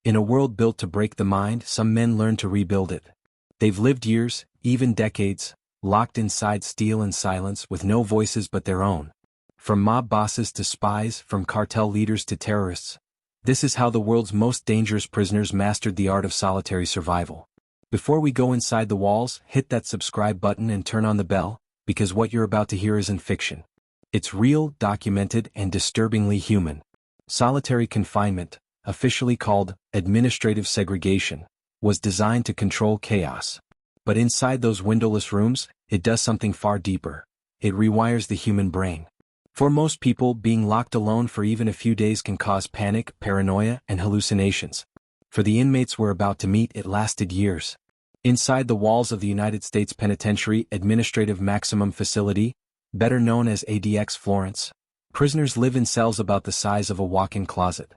In a world built to break the mind, some men learn to rebuild it. They've lived years, even decades, locked inside steel and silence with no voices but their own. From mob bosses to spies, from cartel leaders to terrorists. This is how the world's most dangerous prisoners mastered the art of solitary survival. Before we go inside the walls, hit that subscribe button and turn on the bell, because what you're about to hear isn't fiction. It's real, documented, and disturbingly human. Solitary confinement, officially called administrative segregation, was designed to control chaos. But inside those windowless rooms, it does something far deeper. It rewires the human brain. For most people, being locked alone for even a few days can cause panic, paranoia, and hallucinations. For the inmates we're about to meet, it lasted years. Inside the walls of the United States Penitentiary Administrative Maximum Facility, better known as ADX Florence, prisoners live in cells about the size of a walk-in closet.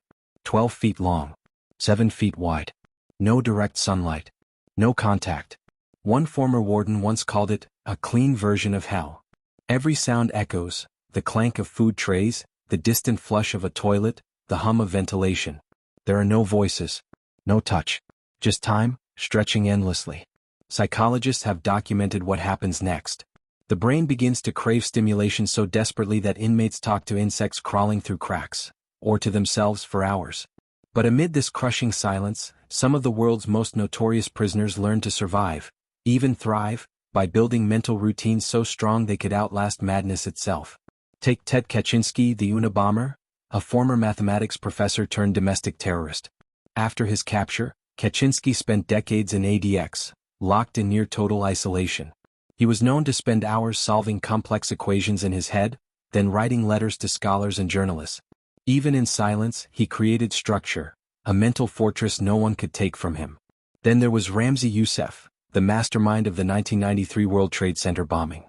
12 feet long. 7 feet wide. No direct sunlight. No contact. One former warden once called it a clean version of hell. Every sound echoes, the clank of food trays, the distant flush of a toilet, the hum of ventilation. There are no voices. No touch. Just time, stretching endlessly. Psychologists have documented what happens next. The brain begins to crave stimulation so desperately that inmates talk to insects crawling through cracks, or to themselves for hours. But amid this crushing silence, some of the world's most notorious prisoners learn to survive, even thrive, by building mental routines so strong they could outlast madness itself. Take Ted Kaczynski, the Unabomber, a former mathematics professor turned domestic terrorist. After his capture, Kaczynski spent decades in ADX, locked in near-total isolation. He was known to spend hours solving complex equations in his head, then writing letters to scholars and journalists. Even in silence, he created structure, a mental fortress no one could take from him. Then there was Ramzi Yousef, the mastermind of the 1993 World Trade Center bombing.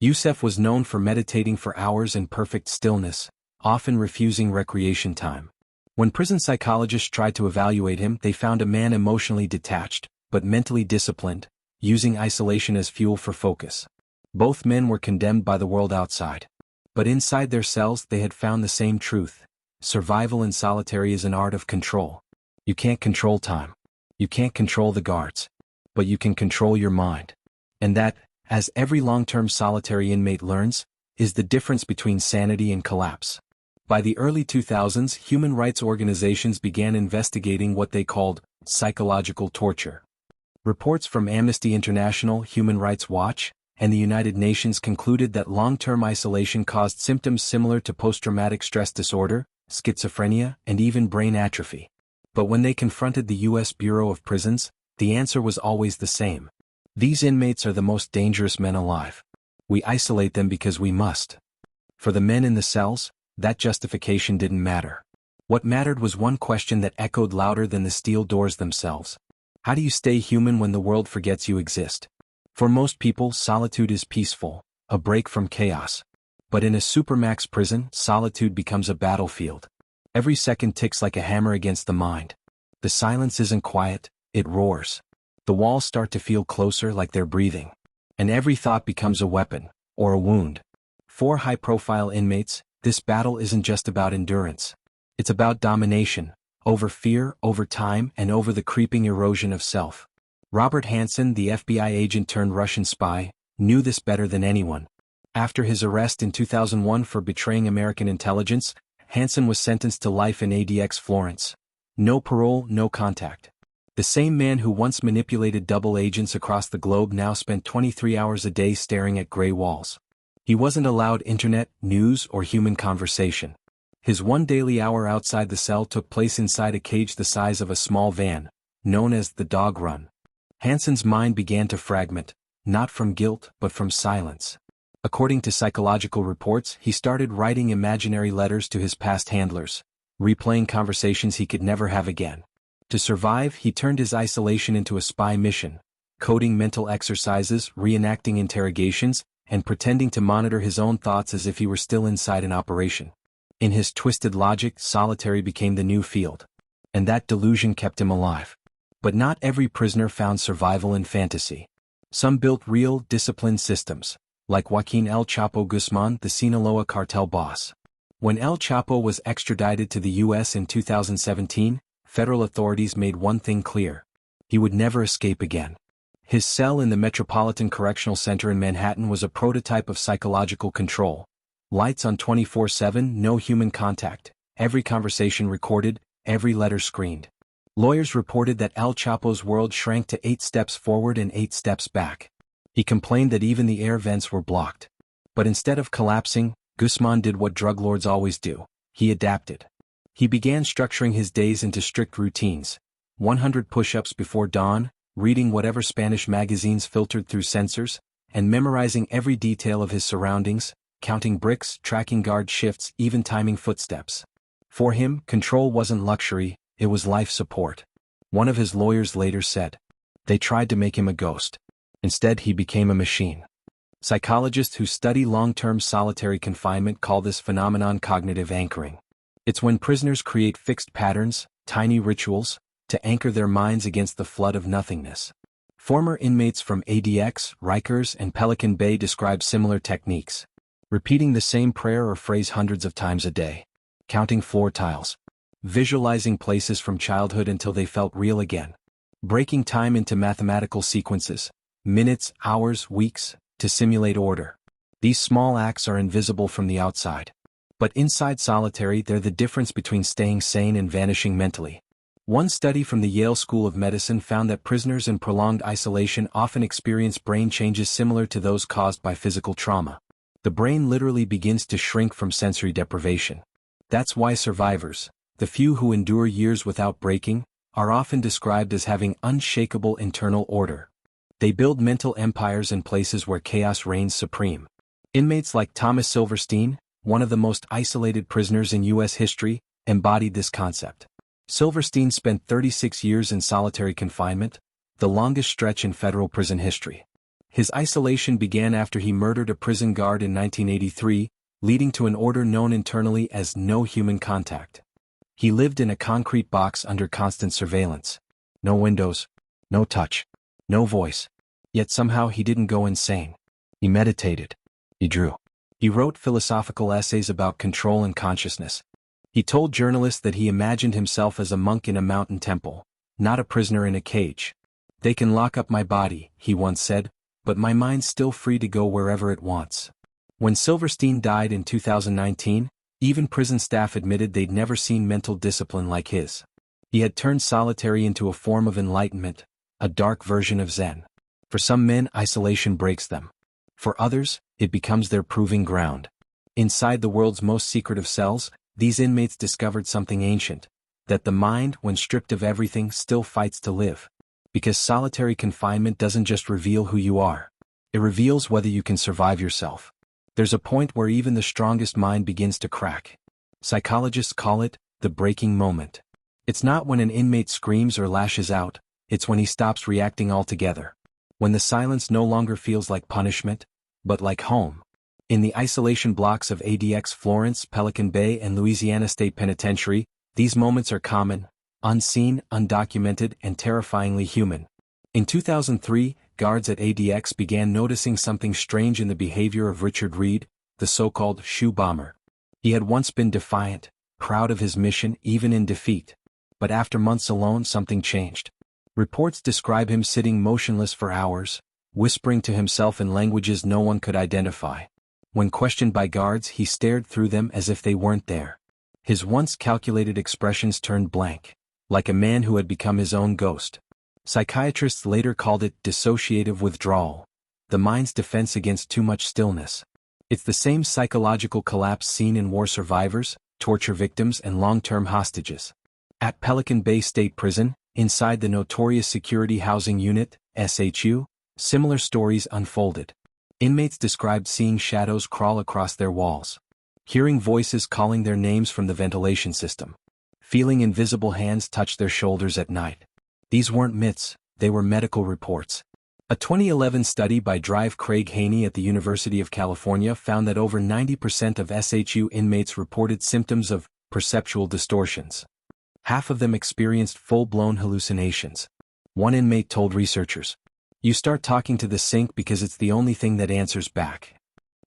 Yousef was known for meditating for hours in perfect stillness, often refusing recreation time. When prison psychologists tried to evaluate him, they found a man emotionally detached, but mentally disciplined, using isolation as fuel for focus. Both men were condemned by the world outside. But inside their cells they had found the same truth. Survival in solitary is an art of control. You can't control time. You can't control the guards. But you can control your mind. And that, as every long-term solitary inmate learns, is the difference between sanity and collapse. By the early 2000s, human rights organizations began investigating what they called psychological torture. Reports from Amnesty International, Human Rights Watch, and the United Nations concluded that long-term isolation caused symptoms similar to post-traumatic stress disorder, schizophrenia, and even brain atrophy. But when they confronted the U.S. Bureau of Prisons, the answer was always the same. These inmates are the most dangerous men alive. We isolate them because we must. For the men in the cells, that justification didn't matter. What mattered was one question that echoed louder than the steel doors themselves. How do you stay human when the world forgets you exist? For most people, solitude is peaceful, a break from chaos. But in a Supermax prison, solitude becomes a battlefield. Every second ticks like a hammer against the mind. The silence isn't quiet, it roars. The walls start to feel closer, like they're breathing. And every thought becomes a weapon, or a wound. For high-profile inmates, this battle isn't just about endurance. It's about domination, over fear, over time, and over the creeping erosion of self. Robert Hanssen, the FBI agent turned Russian spy, knew this better than anyone. After his arrest in 2001 for betraying American intelligence, Hanssen was sentenced to life in ADX Florence. No parole, no contact. The same man who once manipulated double agents across the globe now spent 23 hours a day staring at gray walls. He wasn't allowed internet, news, or human conversation. His one daily hour outside the cell took place inside a cage the size of a small van, known as the dog run. Hanssen's mind began to fragment, not from guilt but from silence. According to psychological reports, he started writing imaginary letters to his past handlers, replaying conversations he could never have again. To survive, he turned his isolation into a spy mission, coding mental exercises, reenacting interrogations, and pretending to monitor his own thoughts as if he were still inside an operation. In his twisted logic, solitary became the new field. And that delusion kept him alive. But not every prisoner found survival in fantasy. Some built real, disciplined systems, like Joaquin El Chapo Guzman, the Sinaloa cartel boss. When El Chapo was extradited to the U.S. in 2017, federal authorities made one thing clear. He would never escape again. His cell in the Metropolitan Correctional Center in Manhattan was a prototype of psychological control. Lights on 24/7, no human contact, every conversation recorded, every letter screened. Lawyers reported that El Chapo's world shrank to 8 steps forward and 8 steps back. He complained that even the air vents were blocked. But instead of collapsing, Guzman did what drug lords always do. He adapted. He began structuring his days into strict routines. 100 push-ups before dawn, reading whatever Spanish magazines filtered through censors, and memorizing every detail of his surroundings, counting bricks, tracking guard shifts, even timing footsteps. For him, control wasn't luxury, it was life support. One of his lawyers later said, "They tried to make him a ghost. Instead he became a machine." Psychologists who study long-term solitary confinement call this phenomenon cognitive anchoring. It's when prisoners create fixed patterns, tiny rituals, to anchor their minds against the flood of nothingness. Former inmates from ADX, Rikers, and Pelican Bay describe similar techniques. Repeating the same prayer or phrase hundreds of times a day. Counting floor tiles. Visualizing places from childhood until they felt real again. Breaking time into mathematical sequences, minutes, hours, weeks, to simulate order. These small acts are invisible from the outside. But inside solitary, they're the difference between staying sane and vanishing mentally. One study from the Yale School of Medicine found that prisoners in prolonged isolation often experience brain changes similar to those caused by physical trauma. The brain literally begins to shrink from sensory deprivation. That's why survivors, the few who endure years without breaking, are often described as having unshakable internal order. They build mental empires in places where chaos reigns supreme. Inmates like Thomas Silverstein, one of the most isolated prisoners in U.S. history, embodied this concept. Silverstein spent 36 years in solitary confinement, the longest stretch in federal prison history. His isolation began after he murdered a prison guard in 1983, leading to an order known internally as no human contact. He lived in a concrete box under constant surveillance. No windows, no touch, no voice. Yet somehow he didn't go insane. He meditated. He drew. He wrote philosophical essays about control and consciousness. He told journalists that he imagined himself as a monk in a mountain temple, not a prisoner in a cage. "They can lock up my body," he once said, "but my mind's still free to go wherever it wants." When Silverstein died in 2019, even prison staff admitted they'd never seen mental discipline like his. He had turned solitary into a form of enlightenment, a dark version of Zen. For some men, isolation breaks them. For others, it becomes their proving ground. Inside the world's most secretive cells, these inmates discovered something ancient, that the mind, when stripped of everything, still fights to live. Because solitary confinement doesn't just reveal who you are. It reveals whether you can survive yourself. There's a point where even the strongest mind begins to crack. Psychologists call it the breaking moment. It's not when an inmate screams or lashes out, it's when he stops reacting altogether. When the silence no longer feels like punishment, but like home. In the isolation blocks of ADX Florence, Pelican Bay, and Louisiana State Penitentiary, these moments are common, unseen, undocumented, and terrifyingly human. In 2003, guards at ADX began noticing something strange in the behavior of Richard Reed, the so-called shoe bomber. He had once been defiant, proud of his mission even in defeat. But after months alone, something changed. Reports describe him sitting motionless for hours, whispering to himself in languages no one could identify. When questioned by guards, he stared through them as if they weren't there. His once calculated expressions turned blank, like a man who had become his own ghost. Psychiatrists later called it dissociative withdrawal, the mind's defense against too much stillness. It's the same psychological collapse seen in war survivors, torture victims, and long-term hostages. At Pelican Bay State Prison, inside the notorious Security Housing Unit, SHU, similar stories unfolded. Inmates described seeing shadows crawl across their walls, hearing voices calling their names from the ventilation system, feeling invisible hands touch their shoulders at night. These weren't myths, they were medical reports. A 2011 study by Drive Craig Haney at the University of California found that over 90% of SHU inmates reported symptoms of perceptual distortions. Half of them experienced full-blown hallucinations. One inmate told researchers, "You start talking to the sink because it's the only thing that answers back."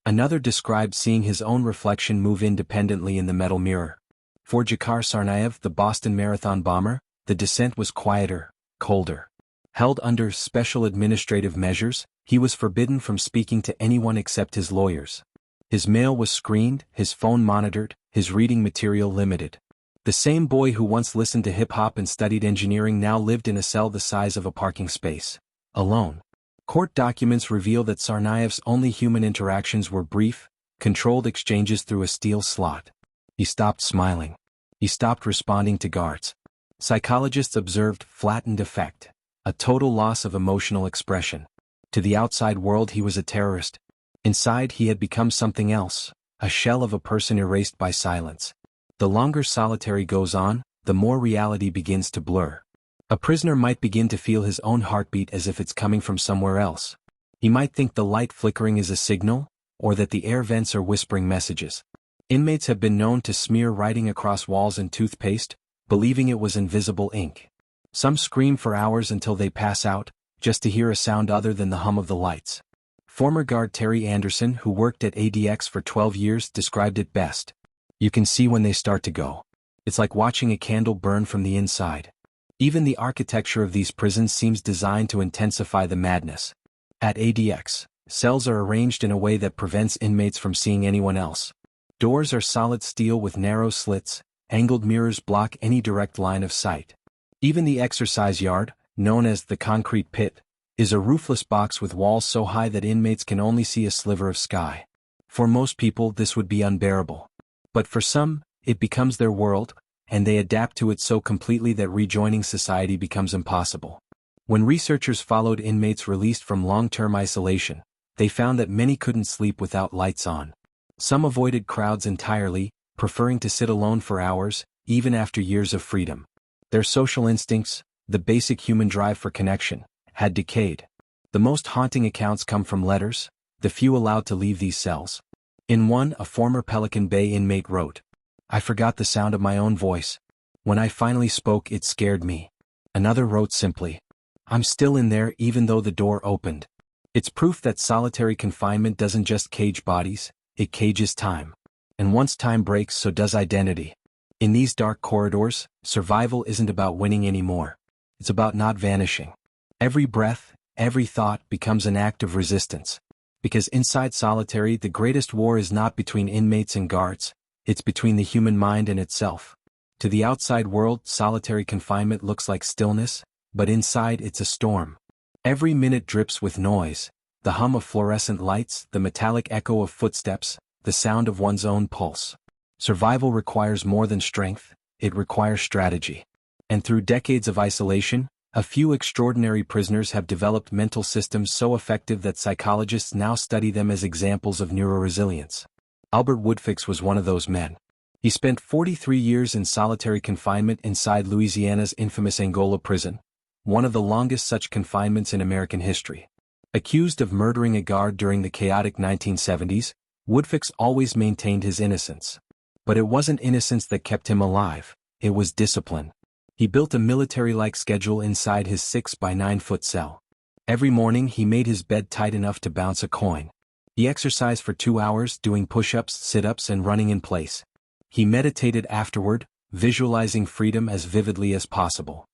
Another described seeing his own reflection move independently in the metal mirror. For Jakar Tsarnaev, the Boston Marathon bomber, the descent was quieter, colder. Held under special administrative measures, he was forbidden from speaking to anyone except his lawyers. His mail was screened, his phone monitored, his reading material limited. The same boy who once listened to hip-hop and studied engineering now lived in a cell the size of a parking space. Alone. Court documents reveal that Tsarnaev's only human interactions were brief, controlled exchanges through a steel slot. He stopped smiling. He stopped responding to guards. Psychologists observed flattened effect, a total loss of emotional expression. To the outside world he was a terrorist. Inside he had become something else, a shell of a person erased by silence. The longer solitary goes on, the more reality begins to blur. A prisoner might begin to feel his own heartbeat as if it's coming from somewhere else. He might think the light flickering is a signal, or that the air vents are whispering messages. Inmates have been known to smear writing across walls in toothpaste, believing it was invisible ink. Some scream for hours until they pass out, just to hear a sound other than the hum of the lights. Former guard Terry Anderson, who worked at ADX for 12 years, described it best. You can see when they start to go. It's like watching a candle burn from the inside. Even the architecture of these prisons seems designed to intensify the madness. At ADX, cells are arranged in a way that prevents inmates from seeing anyone else. Doors are solid steel with narrow slits, angled mirrors block any direct line of sight. Even the exercise yard, known as the concrete pit, is a roofless box with walls so high that inmates can only see a sliver of sky. For most people this would be unbearable. But for some, it becomes their world, and they adapt to it so completely that rejoining society becomes impossible. When researchers followed inmates released from long-term isolation, they found that many couldn't sleep without lights on. Some avoided crowds entirely, preferring to sit alone for hours, even after years of freedom. Their social instincts, the basic human drive for connection, had decayed. The most haunting accounts come from letters, the few allowed to leave these cells. In one, a former Pelican Bay inmate wrote, "I forgot the sound of my own voice. When I finally spoke, it scared me." Another wrote simply, "I'm still in there even though the door opened." It's proof that solitary confinement doesn't just cage bodies, it cages time. And once time breaks, so does identity. In these dark corridors, survival isn't about winning anymore. It's about not vanishing. Every breath, every thought becomes an act of resistance. Because inside solitary, the greatest war is not between inmates and guards, it's between the human mind and itself. To the outside world, solitary confinement looks like stillness, but inside it's a storm. Every minute drips with noise, the hum of fluorescent lights, the metallic echo of footsteps, the sound of one's own pulse. Survival requires more than strength, it requires strategy. And through decades of isolation, a few extraordinary prisoners have developed mental systems so effective that psychologists now study them as examples of neuroresilience. Albert Woodfox was one of those men. He spent 43 years in solitary confinement inside Louisiana's infamous Angola prison, one of the longest such confinements in American history. Accused of murdering a guard during the chaotic 1970s, Woodfox always maintained his innocence. But it wasn't innocence that kept him alive, it was discipline. He built a military-like schedule inside his 6 by 9 foot cell. Every morning he made his bed tight enough to bounce a coin. He exercised for 2 hours, doing push-ups, sit-ups and running in place. He meditated afterward, visualizing freedom as vividly as possible.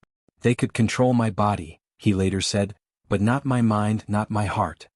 "They could control my body," he later said, "but not my mind, not my heart."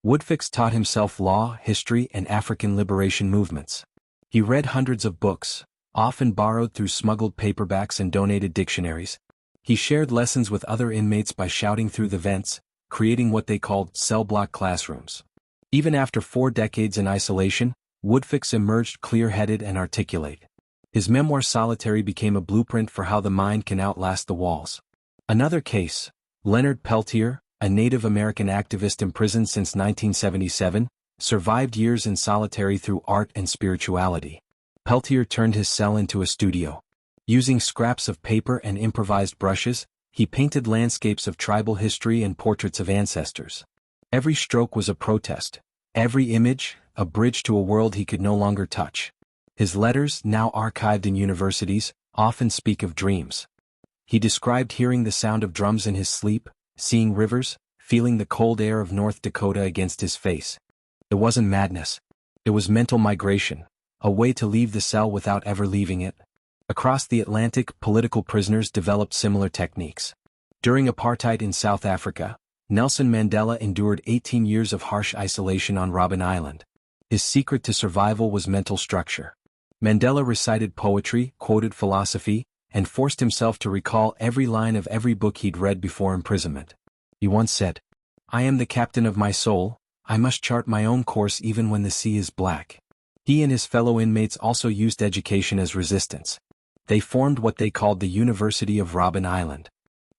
Woodfox taught himself law, history and African liberation movements. He read hundreds of books, often borrowed through smuggled paperbacks and donated dictionaries. He shared lessons with other inmates by shouting through the vents, creating what they called cell block classrooms. Even after 4 decades in isolation, Woodfox emerged clear-headed and articulate. His memoir Solitary became a blueprint for how the mind can outlast the walls. Another case, Leonard Peltier, a Native American activist imprisoned since 1977, survived years in solitary through art and spirituality. Peltier turned his cell into a studio. Using scraps of paper and improvised brushes, he painted landscapes of tribal history and portraits of ancestors. Every stroke was a protest, every image, a bridge to a world he could no longer touch. His letters, now archived in universities, often speak of dreams. He described hearing the sound of drums in his sleep, seeing rivers, feeling the cold air of North Dakota against his face. It wasn't madness. It was mental migration, a way to leave the cell without ever leaving it. Across the Atlantic, political prisoners developed similar techniques. During apartheid in South Africa, Nelson Mandela endured 18 years of harsh isolation on Robben Island. His secret to survival was mental structure. Mandela recited poetry, quoted philosophy, and forced himself to recall every line of every book he'd read before imprisonment. He once said, "I am the captain of my soul, I must chart my own course even when the sea is black." He and his fellow inmates also used education as resistance. They formed what they called the University of Robben Island.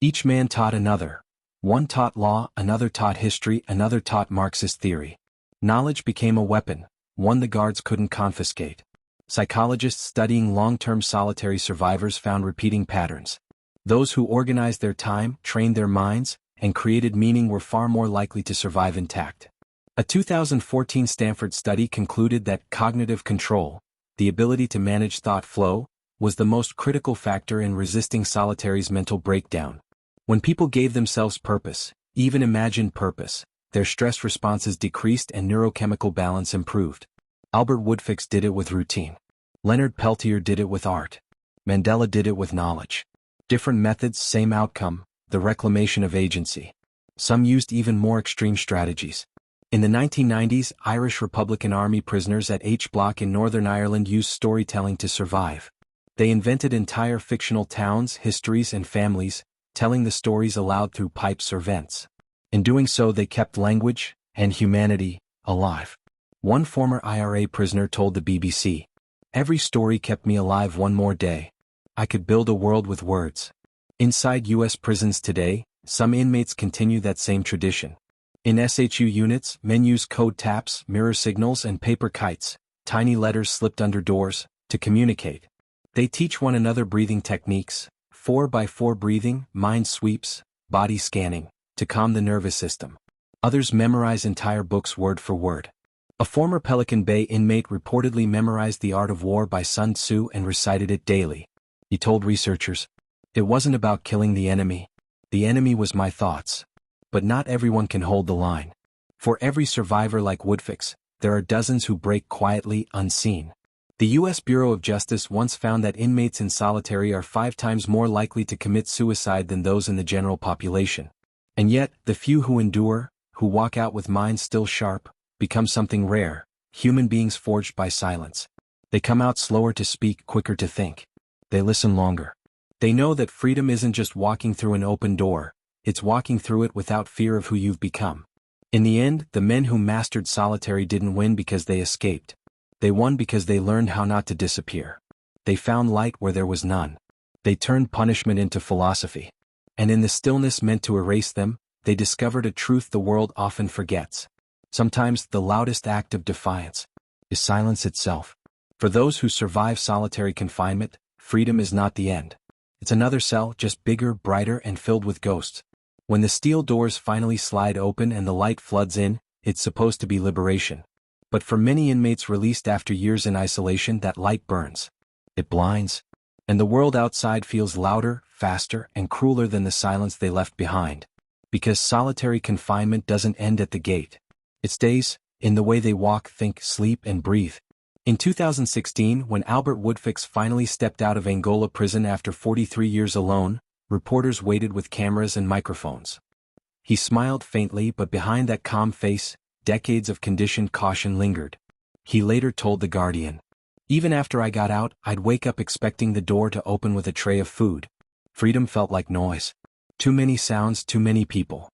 Each man taught another. One taught law, another taught history, another taught Marxist theory. Knowledge became a weapon, one the guards couldn't confiscate. Psychologists studying long-term solitary survivors found repeating patterns. Those who organized their time, trained their minds, and created meaning were far more likely to survive intact. A 2014 Stanford study concluded that cognitive control, the ability to manage thought flow, was the most critical factor in resisting solitary's mental breakdown. When people gave themselves purpose, even imagined purpose, their stress responses decreased and neurochemical balance improved. Albert Woodfox did it with routine. Leonard Peltier did it with art. Mandela did it with knowledge. Different methods, same outcome, the reclamation of agency. Some used even more extreme strategies. In the 1990s, Irish Republican Army prisoners at H Block in Northern Ireland used storytelling to survive. They invented entire fictional towns, histories, and families, telling the stories aloud through pipes or vents. In doing so, they kept language and humanity alive. One former IRA prisoner told the BBC, "Every story kept me alive one more day. I could build a world with words." Inside U.S. prisons today, some inmates continue that same tradition. In SHU units, men use code taps, mirror signals, and paper kites, tiny letters slipped under doors, to communicate. They teach one another breathing techniques, 4x4 breathing, mind sweeps, body scanning, to calm the nervous system. Others memorize entire books word for word. A former Pelican Bay inmate reportedly memorized The Art of War by Sun Tzu and recited it daily. He told researchers, "It wasn't about killing the enemy was my thoughts." But not everyone can hold the line. For every survivor like Woodfox, there are dozens who break quietly, unseen. The U.S. Bureau of Justice once found that inmates in solitary are 5 times more likely to commit suicide than those in the general population. And yet, the few who endure, who walk out with minds still sharp, become something rare, human beings forged by silence. They come out slower to speak, quicker to think. They listen longer. They know that freedom isn't just walking through an open door, it's walking through it without fear of who you've become. In the end, the men who mastered solitary didn't win because they escaped. They won because they learned how not to disappear. They found light where there was none. They turned punishment into philosophy. And in the stillness meant to erase them, they discovered a truth the world often forgets. Sometimes the loudest act of defiance is silence itself. For those who survive solitary confinement, freedom is not the end. It's another cell, just bigger, brighter, and filled with ghosts. When the steel doors finally slide open and the light floods in, it's supposed to be liberation. But for many inmates released after years in isolation, that light burns. It blinds. And the world outside feels louder, faster, and crueler than the silence they left behind. Because solitary confinement doesn't end at the gate. It stays, in the way they walk, think, sleep, and breathe. In 2016, when Albert Woodfox finally stepped out of Angola prison after 43 years alone, reporters waited with cameras and microphones. He smiled faintly, but behind that calm face, decades of conditioned caution lingered. He later told The Guardian, "Even after I got out, I'd wake up expecting the door to open with a tray of food. Freedom felt like noise. Too many sounds, too many people."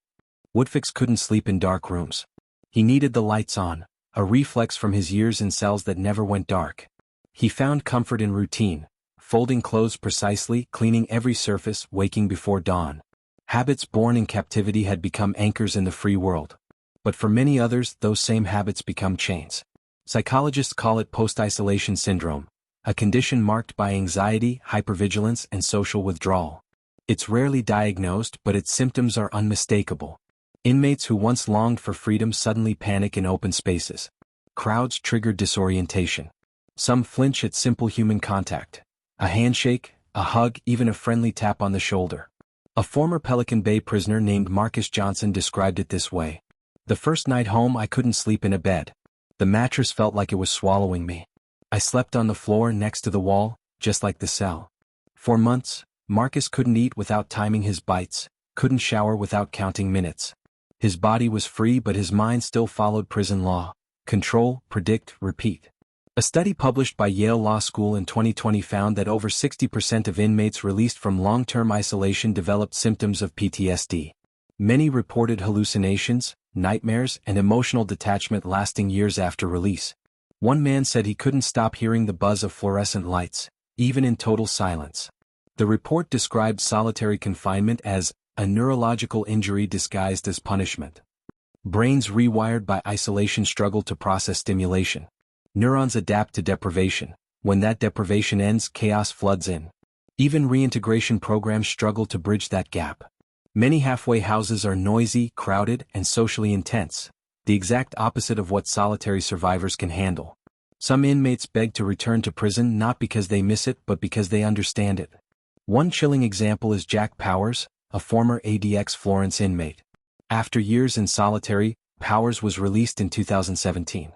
Woodfox couldn't sleep in dark rooms. He needed the lights on, a reflex from his years in cells that never went dark. He found comfort in routine, folding clothes precisely, cleaning every surface, waking before dawn. Habits born in captivity had become anchors in the free world. But for many others, those same habits become chains. Psychologists call it post-isolation syndrome, a condition marked by anxiety, hypervigilance, and social withdrawal. It's rarely diagnosed, but its symptoms are unmistakable. Inmates who once longed for freedom suddenly panic in open spaces. Crowds trigger disorientation. Some flinch at simple human contact. A handshake, a hug, even a friendly tap on the shoulder. A former Pelican Bay prisoner named Marcus Johnson described it this way. "The first night home, I couldn't sleep in a bed. The mattress felt like it was swallowing me. I slept on the floor next to the wall, just like the cell. For months, Marcus couldn't eat without timing his bites, couldn't shower without counting minutes. His body was free but his mind still followed prison law. Control, predict, repeat. A study published by Yale Law School in 2020 found that over 60% of inmates released from long-term isolation developed symptoms of PTSD. Many reported hallucinations, nightmares, and emotional detachment lasting years after release. One man said he couldn't stop hearing the buzz of fluorescent lights, even in total silence. The report described solitary confinement as a neurological injury disguised as punishment. Brains rewired by isolation struggle to process stimulation. Neurons adapt to deprivation. When that deprivation ends, chaos floods in. Even reintegration programs struggle to bridge that gap. Many halfway houses are noisy, crowded, and socially intense, the exact opposite of what solitary survivors can handle. Some inmates beg to return to prison not because they miss it but because they understand it. One chilling example is Jack Powers, a former ADX Florence inmate. After years in solitary, Powers was released in 2017.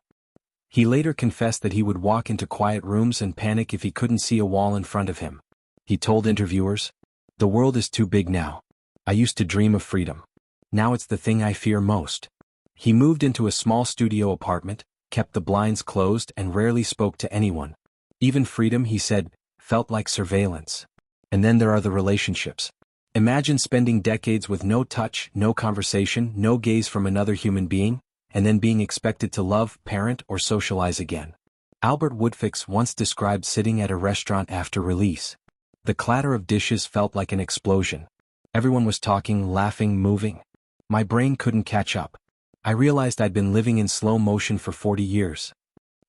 He later confessed that he would walk into quiet rooms and panic if he couldn't see a wall in front of him. He told interviewers, "The world is too big now. I used to dream of freedom. Now it's the thing I fear most." He moved into a small studio apartment, kept the blinds closed and rarely spoke to anyone. Even freedom, he said, felt like surveillance. And then there are the relationships. Imagine spending decades with no touch, no conversation, no gaze from another human being, and then being expected to love, parent, or socialize again. Albert Woodfox once described sitting at a restaurant after release. The clatter of dishes felt like an explosion. Everyone was talking, laughing, moving. My brain couldn't catch up. I realized I'd been living in slow motion for 40 years.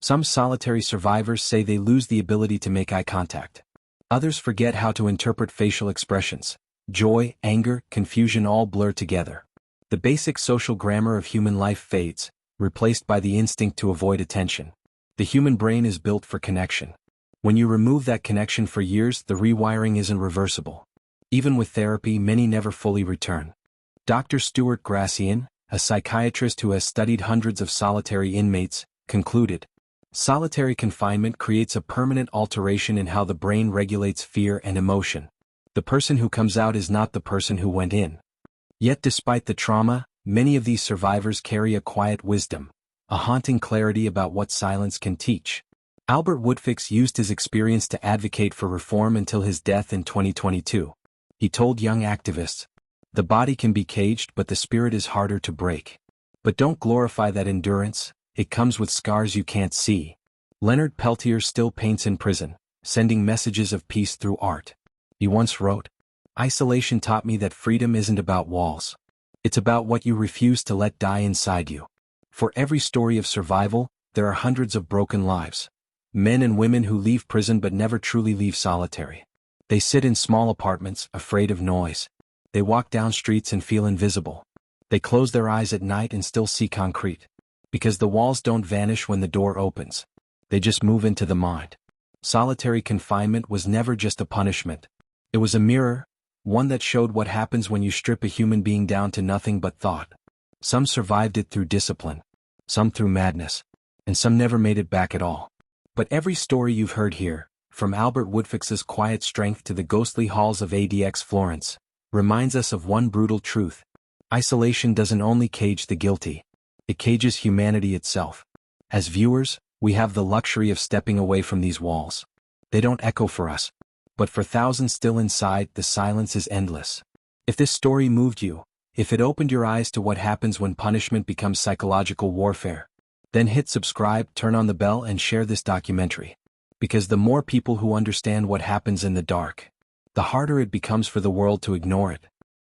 Some solitary survivors say they lose the ability to make eye contact. Others forget how to interpret facial expressions. Joy, anger, confusion all blur together. The basic social grammar of human life fades, replaced by the instinct to avoid attention. The human brain is built for connection. When you remove that connection for years, the rewiring isn't reversible. Even with therapy, many never fully return. Dr. Stuart Gracian, a psychiatrist who has studied hundreds of solitary inmates, concluded, solitary confinement creates a permanent alteration in how the brain regulates fear and emotion. The person who comes out is not the person who went in. Yet despite the trauma, many of these survivors carry a quiet wisdom, a haunting clarity about what silence can teach. Albert Woodfox used his experience to advocate for reform until his death in 2022. He told young activists, "The body can be caged but the spirit is harder to break. But don't glorify that endurance, it comes with scars you can't see." Leonard Peltier still paints in prison, sending messages of peace through art. He once wrote, "Isolation taught me that freedom isn't about walls. It's about what you refuse to let die inside you." For every story of survival, there are hundreds of broken lives. Men and women who leave prison but never truly leave solitary. They sit in small apartments, afraid of noise. They walk down streets and feel invisible. They close their eyes at night and still see concrete. Because the walls don't vanish when the door opens. They just move into the mind. Solitary confinement was never just a punishment. It was a mirror, one that showed what happens when you strip a human being down to nothing but thought. Some survived it through discipline, some through madness, and some never made it back at all. But every story you've heard here, from Albert Woodfox's quiet strength to the ghostly halls of ADX Florence, reminds us of one brutal truth. Isolation doesn't only cage the guilty, it cages humanity itself. As viewers, we have the luxury of stepping away from these walls. They don't echo for us. But for thousands still inside, the silence is endless. If this story moved you, if it opened your eyes to what happens when punishment becomes psychological warfare, then hit subscribe, turn on the bell, and share this documentary. Because the more people who understand what happens in the dark, the harder it becomes for the world to ignore it.